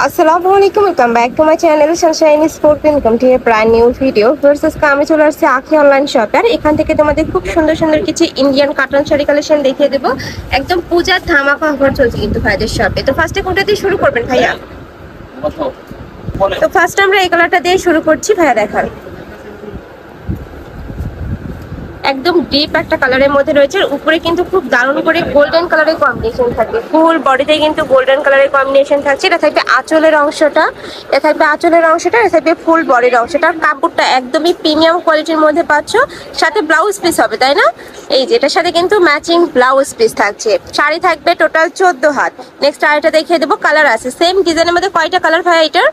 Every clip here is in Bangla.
আসসালামু আলাইকুম, welcome back to my channel sunshine sport income to a brand new video. Versus আমি চলে আসছি আখি অনলাইন শপে। আর এখান থেকে তোমাদের খুব সুন্দর সুন্দর কিছু ইন্ডিয়ান কাটন শাড়ি কালেকশন দেখিয়ে দেবো। একদম পূজার ধামাকা অফার চলছে কিন্তু ভাইদের শপে। তো ফার্স্টে কোনটা দিয়ে শুরু করবেন ভাইয়া? তো ফার্স্ট আমরা এই কালারটা দিয়ে শুরু করছি, ভাইয়া দেখান। একদম ডিপ একটা কালারের মধ্যে রয়েছে, উপরে কিন্তু খুব দারুণ করে গোল্ডেন কালারের কম্বিনেশন থাকবে। ফুল বডিতে কিন্তু গোল্ডেন কালারের কম্বিনেশন থাকছে। এটা থাকবে আঁচলের অংশটা, এটা থাকবে আঁচলের অংশটা, এটা থাকবে ফুল বডির অংশটা। কাপড়টা একদমই প্রিমিয়াম কোয়ালিটির মধ্যে পাচ্ছ, সাথে ব্লাউজ পিস হবে, তাই না? এই যে এটার সাথে কিন্তু ম্যাচিং ব্লাউজ পিস থাকছে। শাড়ি থাকবে টোটাল 14 হাত। নেক্সট আরেকটা দেখিয়ে দেবো, কালার আছে সেম ডিজাইনের মধ্যে। কয়টা কালার ভাইয়া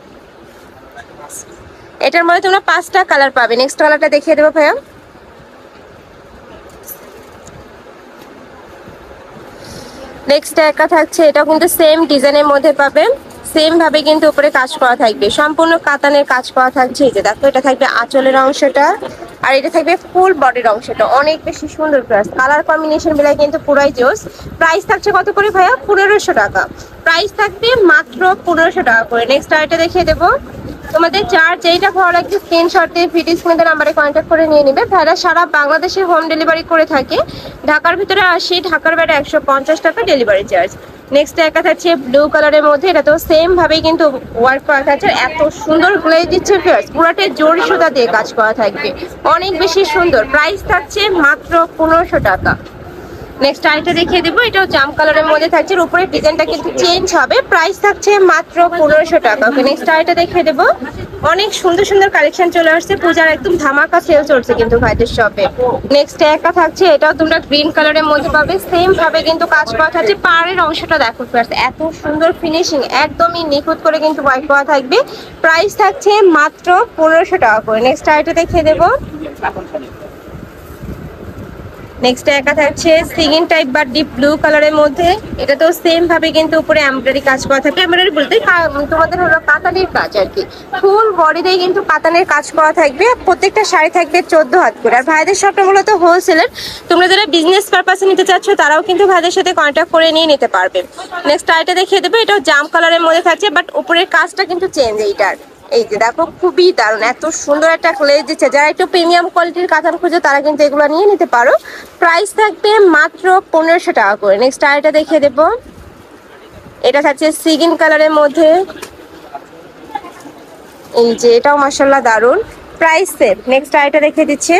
এটার মধ্যে? তোমরা 5টা কালার পাবে। নেক্সট কালারটা দেখিয়ে দেবো ভাইয়া। নেক্সট একটা থাকছে, এটা কিন্তু সেম ডিজাইনের মধ্যে পাবে, সেম ভাবে কিন্তু উপরে কাজ করা থাকবে, সম্পূর্ণ কাতানের কাজ করা থাকছে। এই যে দেখো, এটা থাকবে আঁচলের অংশটা, আর এটা থাকবে ফুল বডির অংশটা। অনেক বেশি সুন্দর প্রাইস, কালার কম্বিনেশন বেলায় কিন্তু পুরাই জোস। প্রাইস থাকছে কত করে ভাইয়া? 1500 টাকা। প্রাইস থাকবে মাত্র 1500 টাকা করে। নেক্সট আইটা দেখিয়ে দেবো। তোমাদের যার যেইটা ভালো লাগছে স্ক্রিনশট দিয়ে ভিডিও স্ক্রিনে নাম্বারে কন্ট্যাক্ট করে নিয়ে নিবে। ভাইরা সারা বাংলাদেশে হোম ডেলিভারি করে থাকে। ঢাকার ভিতরে 80, ঢাকার বাইরে 150 টাকা ডেলিভারি চার্জ। নেক্সট একটা থাকছে ব্লু কালারের মধ্যে, এটা তো সেম ভাবেই কিন্তু ওয়ার্ক করা থাকছে। এত সুন্দর গ্লেজ দিচ্ছে ফিয়ার্স, পুরাটাই জরি সুতা দিয়ে কাজ করা থাকবে, অনেক বেশি সুন্দর। প্রাইস থাকছে মাত্র 1500 টাকা। নেক্সট আইটা দেখিয়ে দেবো, এটাও জাম কালারের মধ্যে থাকছে, উপরে ডিজাইনটা কিন্তু চেঞ্জ হবে। প্রাইস থাকছে মাত্র 1500 টাকা। ওকে, নেক্সট আইটা দেখিয়ে দেবো। অনেক সুন্দর সুন্দর কালেকশন চলে আসছে, পূজার একদম ধামাকা সেল চলছে কিন্তু ভাইদের শপে। নেক্সট একটা থাকছে, এটাও তোমরা গ্রিন কালারের মধ্যে পাবে, সেম ভাবে কিন্তু কাজ করা থাকছে। পাড়ের অংশটা দেখো ফার্স্ট, এত সুন্দর ফিনিশিং, একদমই নিখুঁত করে কিন্তু ওয়ার্ক করা থাকবে। প্রাইস থাকছে মাত্র 1500 টাকা করে। নেক্সট আইটা দেখিয়ে দেবো। নেক্সট একা থাকছে সিগিন টাইপ বা ডিপ ব্লু কালারের মধ্যে, এটা তো সেম ভাবে কিন্তু উপরে এমব্রয়ডারি কাজ করা থাকে। এমব্রয়ডারি বলতে তোমাদের হলো কাতানের কাজ আর কি, ফুল বডিতে কিন্তু কাতানের কাজ করা থাকবে। প্রত্যেকটা শাড়ি থাকবে 14 হাত করে। আর ভাইদের শপটা মূলত হোলসেলের, তোমরা যারা বিজনেস পারপাসে নিতে চাচ্ছ তারাও কিন্তু ভাইদের সাথে কন্ট্যাক্ট করে নিয়ে নিতে পারবে। নেক্সট আইটা দেখিয়ে দেবো, এটাও জাম কালারের মধ্যে থাকছে, বাট উপরের কাজটা কিন্তু চেঞ্জ এইটার। এই যে দেখো, খুবই দারুণ, এত সুন্দর একটা গ্লেজ দিচ্ছে। যারা একটু প্রিমিয়াম কোয়ালিটির কাতান খুঁজে তারা কিন্তু এগুলো নিয়ে নিতে পারো। প্রাইস থাকবে মাত্র 1500 টাকা করে। নেক্সট আরেকটা দেখিয়ে দেবো, এটা থাকছে সিগিন কালারের মধ্যে। এই যে এটাও মাশাআল্লাহ দারুণ, প্রাইস সেম। নেক্সট আরেকটা দেখিয়ে দিচ্ছি।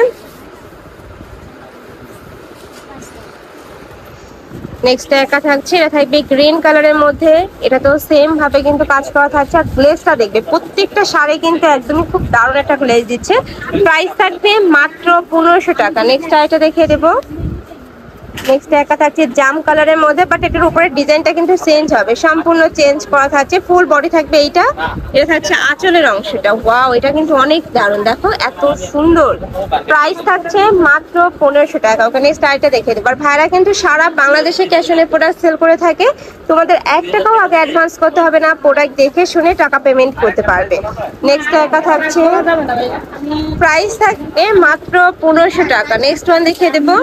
নেক্সট একা থাকছে, এটা থাকবে গ্রিন কালারের মধ্যে, এটা তো সেম ভাবে কিন্তু কাজ করা থাকছে। আর গ্লেজটা দেখবে, প্রত্যেকটা শাড়ি কিন্তু একদমই খুব দারুণ একটা গ্লেজ দিচ্ছে। প্রাইস থাকবে মাত্র 1500 টাকা। নেক্সট আইটা দেখিয়ে দেবো। নেক্সট একা থাকছে জাম কালারের মধ্যে, বাট এটার উপরে ডিজাইনটা কিন্তু চেঞ্জ হবে, সম্পূর্ণ চেঞ্জ করা থাকছে। ফুল বডি থাকবে এইটা, এটা থাকছে আঁচলের অংশটা। ওয়াও, এটা কিন্তু অনেক দারুণ, দেখো এত সুন্দর। প্রাইস থাকছে মাত্র 1500 টাকা। ওকে, নেক্সট আইটা দেখে দেবো। আর ভাইরা কিন্তু সারা বাংলাদেশে ক্যাশ অন প্রোডাক্ট সেল করে থাকে। তোমাদের 1 টাকাও আগে অ্যাডভান্স করতে হবে না, প্রোডাক্ট দেখে শুনে টাকা পেমেন্ট করতে পারবে। নেক্সট একা থাকছে, প্রাইস থাকবে মাত্র 1500 টাকা। নেক্সট ওয়ান দেখিয়ে দেবো।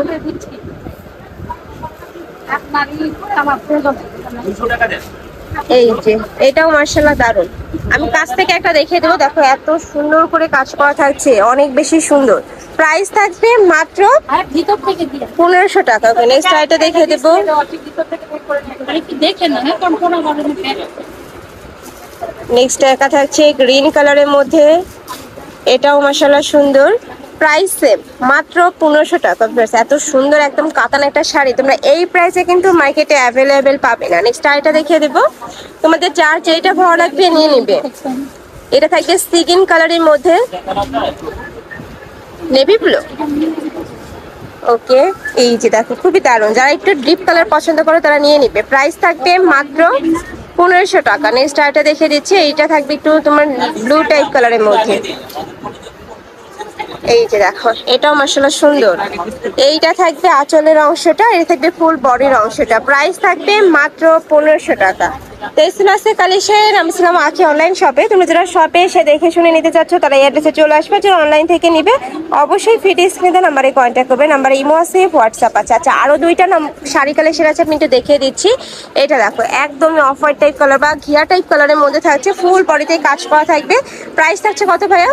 এই যে এটাও মার্শাল্লাহ দারুন, আমি কাছ থেকে একটা দেখিয়ে দেবো। দেখো এত সুন্দর করে কাজ করা থাকছে, অনেক বেশি সুন্দর। প্রাইস থাকবে মাত্র 1500 টাকা। নেক্সট আইটা দেখিয়ে দেবো। নেক্সট একা থাকছে গ্রিন কালারের মধ্যে, এটাও মাশাআল্লাহ সুন্দর। প্রাইস সেম, মাত্র 1500 টাকা। এত সুন্দর একদম কাতান একটা শাড়ি তোমরা এই প্রাইসে কিন্তু মার্কেটে অ্যাভেলেবেল পাবে না। নেক্সট আইটা দেখিয়ে দেবো, তোমাদের যার যেটা ভালো লাগবে নিয়ে নিবে। এটা থাকবে সিগিন কালারের মধ্যে, নেভি ব্লু। ওকে, এই যে দেখো খুবই দারুণ, যারা একটু ডিপ কালার পছন্দ করো তারা নিয়ে নিবে। প্রাইস থাকবে মাত্র 1500 টাকা। নেক্সট আইটা দেখিয়ে দিচ্ছি, এইটা থাকবে একটু তোমার ব্লু টাইপ কালারের মধ্যে। এই যে দেখো, এটাও মাশাআল্লাহ সুন্দর। এইটা থাকবে আঁচলের অংশটা, এটা থাকবে ফুল বডির অংশটা। প্রাইস থাকবে মাত্র 1500 টাকা। তো এই ছিল আজকে কালেকশন। আমি ছিলাম আছি অনলাইন শপে। তুমি যারা শপে এসে দেখে শুনে নিতে চাচ্ছ তারা এই অ্যাড্রেসে চলে আসবে। যারা অনলাইন থেকে নিবে অবশ্যই ফিডি স্ক্রিনে নাম্বারে কন্ট্যাক্ট করবে। নাম্বারে ইমো আছে, হোয়াটসঅ্যাপ আছে। আচ্ছা, আরো দুইটা শাড়ি কালেকশন আছে, আমি একটু দেখিয়ে দিচ্ছি। এটা দেখো, একদমই অফ হোয়াইট টাইপ কালার বা ঘিয়া টাইপ কালারের মধ্যে থাকছে, ফুল বডিতে কাজ করা থাকবে। প্রাইস থাকছে কত ভাইয়া?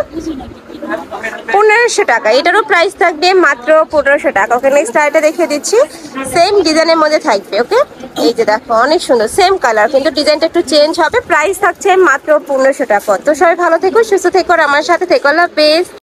1500 টাকা। এটারও প্রাইস থাকবে মাত্র 1500 টাকা। ওকে, নেক্সট আইটা দেখিয়ে দিচ্ছি, সেম ডিজাইনের মধ্যে থাকবে। ওকে, এই যে দেখো অনেক সুন্দর, সেম কালার কিন্তু ডিজাইনটা একটু চেঞ্জ হবে। প্রাইস থাকছে মাত্র 1500 টাকা। তো সবাই ভালো থেকো, সুস্থ থেকো, আর আমার সাথে থেকো। আল্লাহ হাফেজ।